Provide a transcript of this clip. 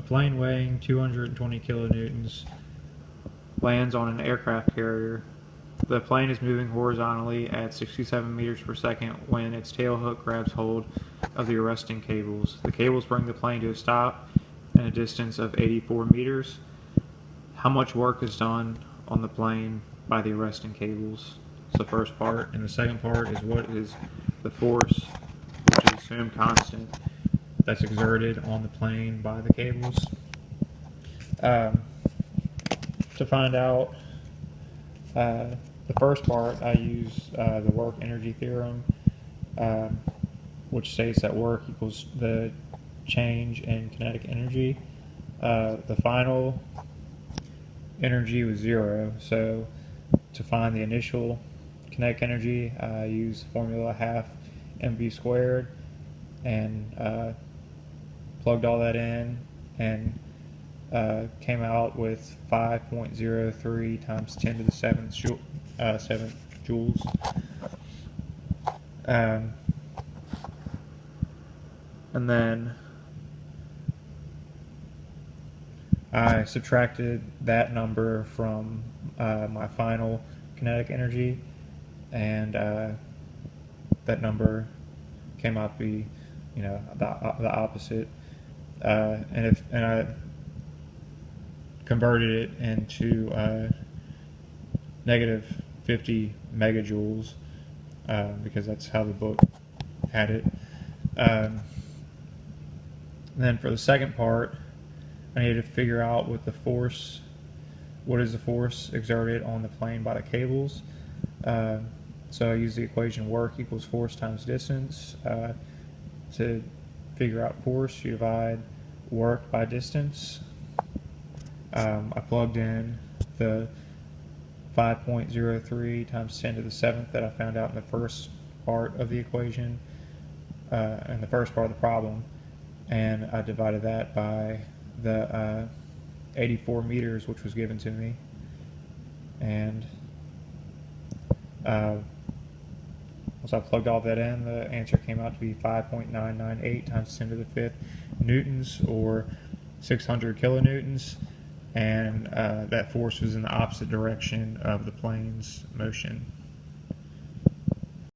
A plane weighing 220 kilonewtons lands on an aircraft carrier. The plane is moving horizontally at 67 meters per second when its tail hook grabs hold of the arresting cables. The cables bring the plane to a stop at a distance of 84 meters. How much work is done on the plane by the arresting cables? That's the first part. And the second part is what is the force, which is assumed constant, that's exerted on the plane by the cables. Um, to find out the first part, I use the work energy theorem, which states that work equals the change in kinetic energy. The final energy was 0, so to find the initial kinetic energy, I use formula half mv squared and plugged all that in and came out with 5.03 times 10 to the 7th joules. And then I subtracted that number from my final kinetic energy, and that number came out to be, the opposite. And I converted it into negative 50 megajoules because that's how the book had it. And then for the second part, I needed to figure out what is the force exerted on the plane by the cables. So I used the equation work equals force times distance. To figure out force, you divide work by distance. I plugged in the 5.03 times 10 to the 7th that I found out in the first part of the equation, in the first part of the problem, and I divided that by the 84 meters which was given to me, and once I plugged all that in, the answer came out to be 5.998 times 10 to the 5th newtons, or 600 kilonewtons, and that force was in the opposite direction of the plane's motion.